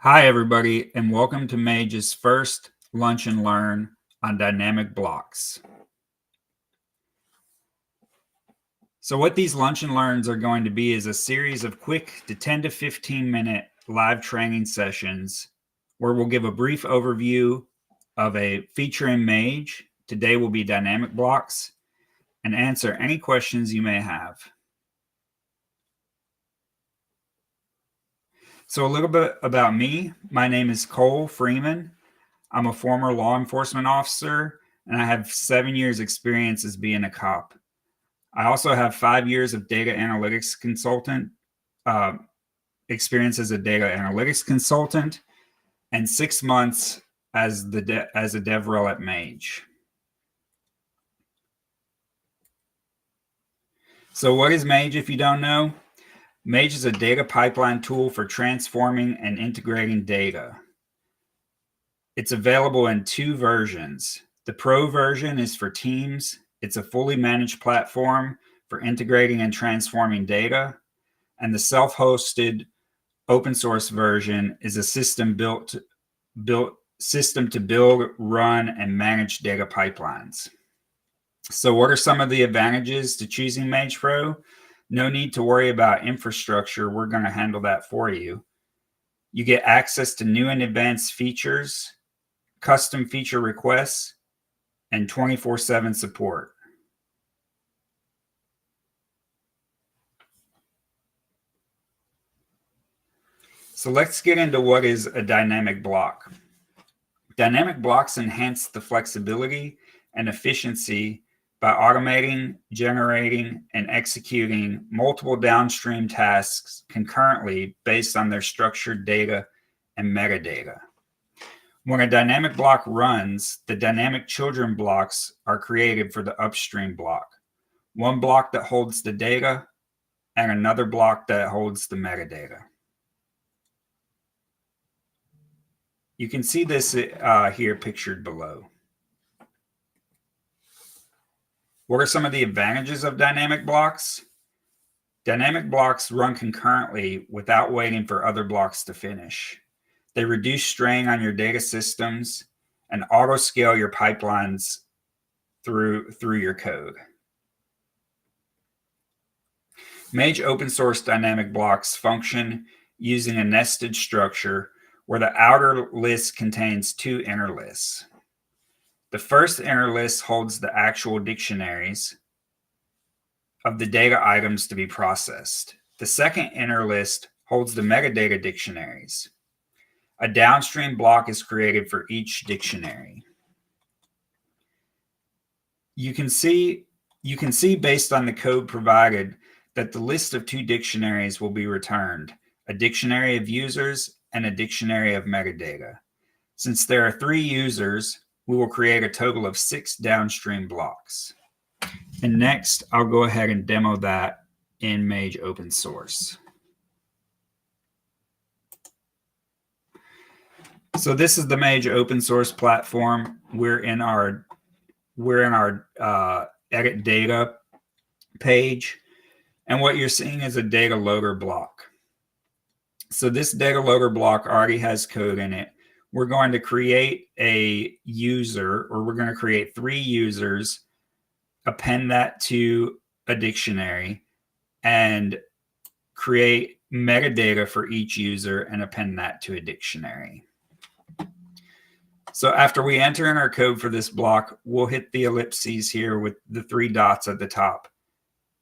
Hi, everybody, and welcome to Mage's first Lunch and Learn on dynamic blocks. So what these Lunch and Learns are going to be is a series of quick 10 to 15 minute live training sessions where we'll give a brief overview of a feature in Mage. Today will be dynamic blocks, and answer any questions you may have. So a little bit about me. My name is Cole Freeman. I'm a former law enforcement officer, and I have 7 years experience as being a cop. I also have 5 years of data analytics consultant experience as a data analytics consultant, and 6 months as a DevRel at Mage. So what is Mage if you don't know? Mage is a data pipeline tool for transforming and integrating data. It's available in 2 versions. The Pro version is for teams. It's a fully managed platform for integrating and transforming data. And the self-hosted open source version is a system to build, run, and manage data pipelines. So what are some of the advantages to choosing Mage Pro? No need to worry about infrastructure. We're going to handle that for you. You get access to new and advanced features, custom feature requests, and 24/7 support. So let's get into what is a dynamic block. Dynamic blocks enhance the flexibility and efficiency by automating, generating, and executing multiple downstream tasks concurrently based on their structured data and metadata. When a dynamic block runs, the dynamic children blocks are created for the upstream block. One block that holds the data and another block that holds the metadata. You can see this here pictured below. What are some of the advantages of dynamic blocks? Dynamic blocks run concurrently without waiting for other blocks to finish. They reduce strain on your data systems and auto-scale your pipelines through your code. Mage open source dynamic blocks function using a nested structure where the outer list contains 2 inner lists. The first inner list holds the actual dictionaries of the data items to be processed. The second inner list holds the metadata dictionaries. A downstream block is created for each dictionary. You can see based on the code provided that the list of 2 dictionaries will be returned, a dictionary of users and a dictionary of metadata. Since there are 3 users, we will create a total of 6 downstream blocks. And next, I'll go ahead and demo that in Mage open source. So this is the Mage open source platform. We're in our edit data page. And what you're seeing is a data loader block. So this data loader block already has code in it. We're going to create a user, or we're going to create 3 users, append that to a dictionary, and create metadata for each user and append that to a dictionary. So after we enter in our code for this block, we'll hit the ellipses here with the 3 dots at the top.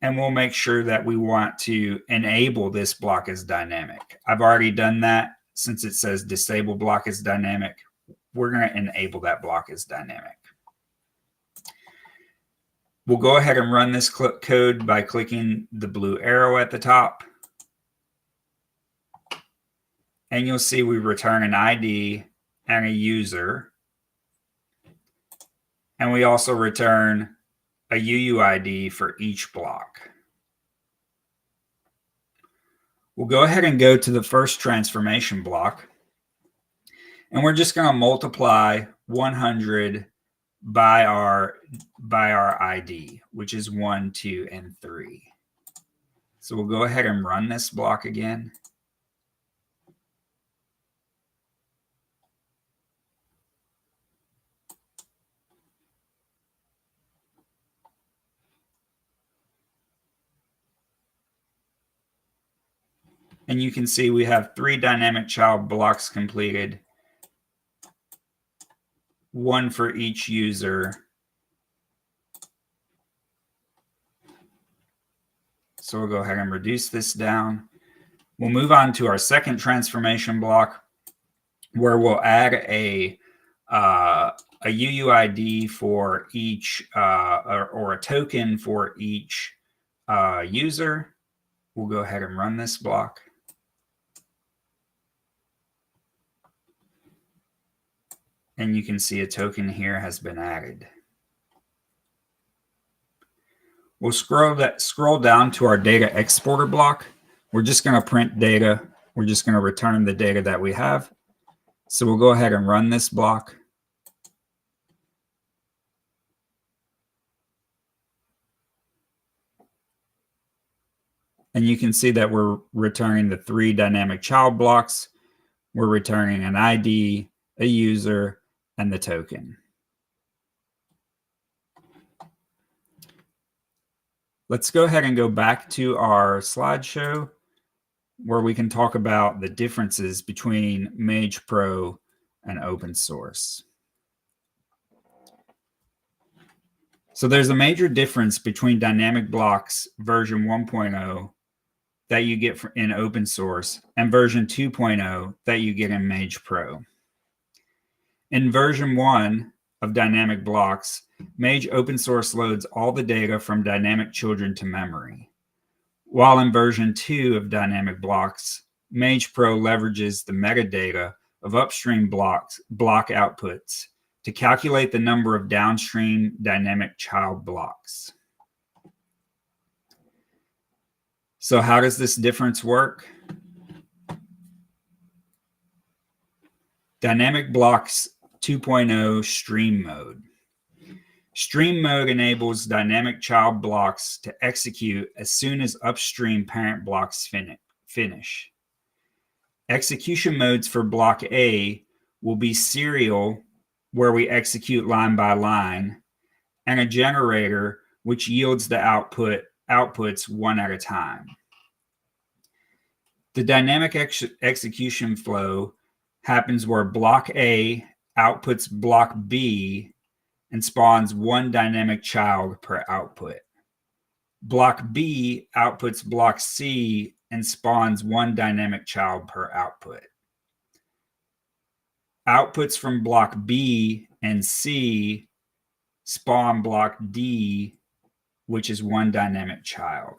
And we'll make sure that we want to enable this block as dynamic. I've already done that. Since it says disable block as dynamic, we're going to enable that block as dynamic. We'll go ahead and run this code by clicking the blue arrow at the top. And you'll see we return an ID and a user. And we also return a UUID for each block. We'll go ahead and go to the first transformation block. And we're just going to multiply 100 by our ID, which is 1, 2, and 3. So we'll go ahead and run this block again. And you can see we have 3 dynamic child blocks completed, 1 for each user. So we'll go ahead and reduce this down. We'll move on to our second transformation block, where we'll add a UUID for each, or a token for each user. We'll go ahead and run this block. And you can see a token here has been added. We'll scroll down to our data exporter block. We're just going to print data. We're just going to return the data that we have. So we'll go ahead and run this block. And you can see that we're returning the 3 dynamic child blocks. We're returning an ID, a user, and the token. Let's go ahead and go back to our slideshow, where we can talk about the differences between Mage Pro and open source. So there's a major difference between dynamic blocks version 1.0 that you get in open source and version 2.0 that you get in Mage Pro. In version 1 of dynamic blocks, Mage open source loads all the data from dynamic children to memory. While in version 2 of dynamic blocks, Mage Pro leverages the metadata of upstream block outputs to calculate the number of downstream dynamic child blocks. So how does this difference work? Dynamic blocks 2.0 stream mode. Stream mode enables dynamic child blocks to execute as soon as upstream parent blocks finish. Execution modes for block A will be serial, where we execute line by line, and a generator, which yields the outputs one at a time. The dynamic execution flow happens where block A outputs block B and spawns 1 dynamic child per output. Block B outputs block C and spawns 1 dynamic child per output. Outputs from block B and C spawn block D, which is 1 dynamic child.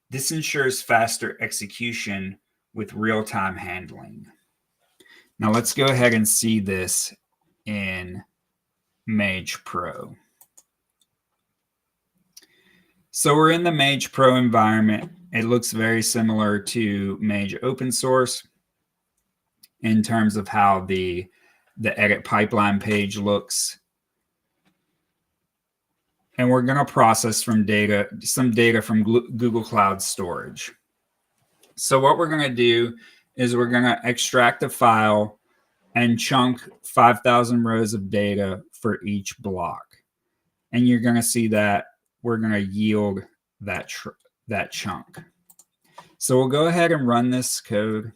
This ensures faster execution with real-time handling. Now let's go ahead and see this in Mage Pro. So we're in the Mage Pro environment. It looks very similar to Mage open source in terms of how the edit pipeline page looks. And we're going to process some data from Google Cloud Storage. So what we're going to do is we're going to extract a file and chunk 5,000 rows of data for each block. And you're going to see that we're going to yield that chunk. So we'll go ahead and run this code.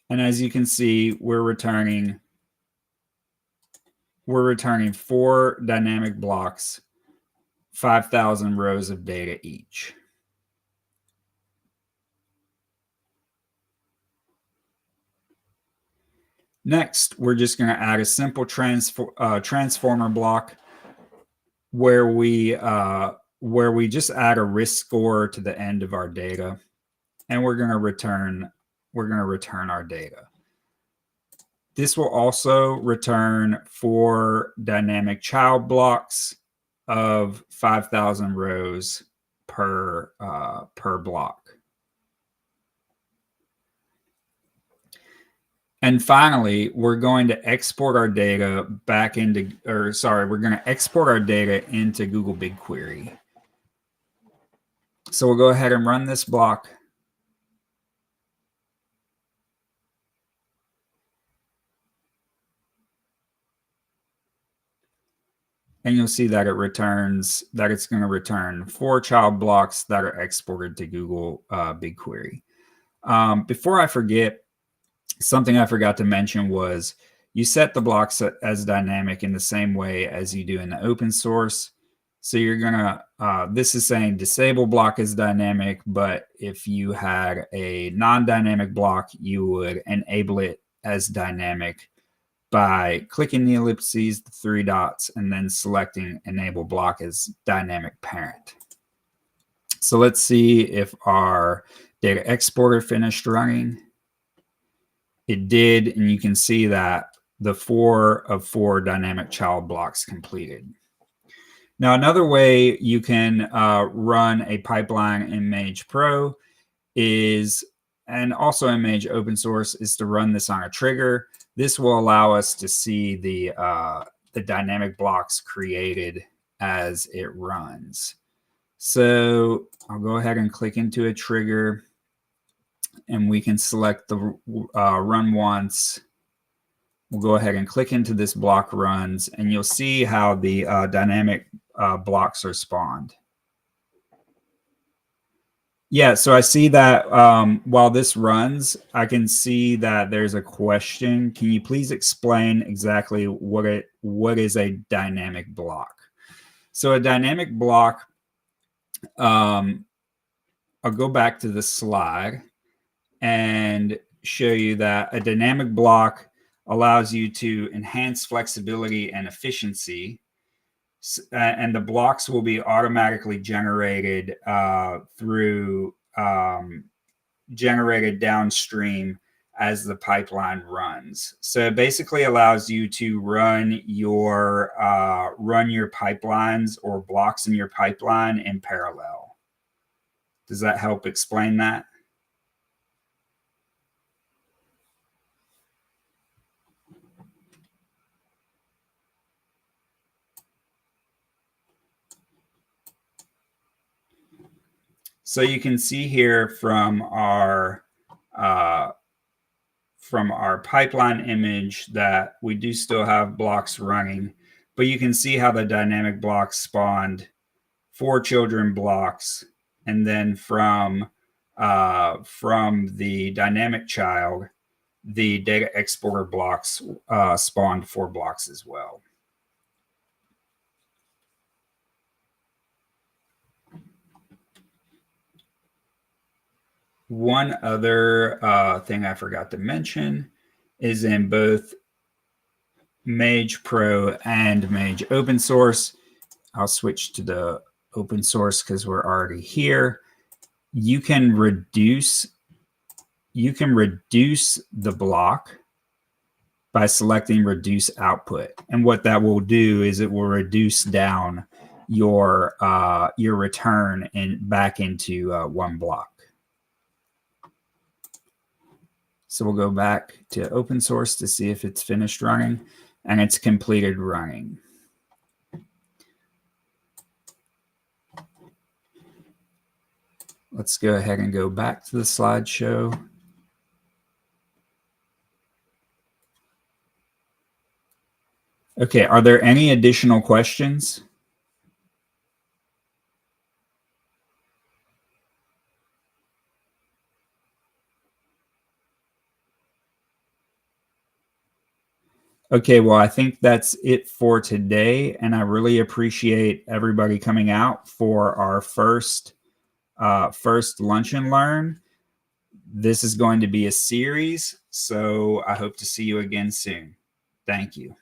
And as you can see, we're returning 4 dynamic blocks, 5,000 rows of data each. Next, we're just going to add a simple transformer block where we just add a risk score to the end of our data, and we're going to return our data. This will also return 4 dynamic child blocks of 5,000 rows per block. And finally, we're going to export our data we're going to export our data into Google BigQuery. So we'll go ahead and run this block. And you'll see that it returns that it's going to return 4 child blocks that are exported to Google BigQuery. Before I forget, something I forgot to mention was you set the blocks as dynamic in the same way as you do in the open source. So you're gonna, this is saying disable block as dynamic, but if you had a non-dynamic block, you would enable it as dynamic by clicking the ellipses, the 3 dots, and then selecting enable block as dynamic parent. So let's see if our data exporter finished running. It did, and you can see that the 4 of 4 dynamic child blocks completed. Now, another way you can run a pipeline in Mage Pro is, and also in Mage open source, is to run this on a trigger. This will allow us to see the dynamic blocks created as it runs. So I'll go ahead and click into a trigger, and we can select the run once. We'll go ahead and click into this block runs, and you'll see how the dynamic blocks are spawned. Yeah, so I see that while this runs, I can see that there's a question. Can you please explain exactly what is a dynamic block? So a dynamic block, I'll go back to the slide and show you that a dynamic block allows you to enhance flexibility and efficiency, and the blocks will be automatically generated generated downstream as the pipeline runs. So it basically allows you to run your pipelines or blocks in your pipeline in parallel. Does that help explain that? So you can see here from our pipeline image that we do still have blocks running, but you can see how the dynamic blocks spawned 4 children blocks, and then from the dynamic child, the data exporter blocks spawned 4 blocks as well. One other thing I forgot to mention is in both Mage Pro and Mage Open Source, I'll switch to the open source because we're already here. You can reduce the block by selecting reduce output. And what that will do is it will reduce down your return back into 1 block. So we'll go back to open source to see if it's finished running, and it's completed running. Let's go ahead and go back to the slideshow. Okay, are there any additional questions? Okay, well, I think that's it for today, and I really appreciate everybody coming out for our first Lunch and Learn. This is going to be a series, so I hope to see you again soon. Thank you.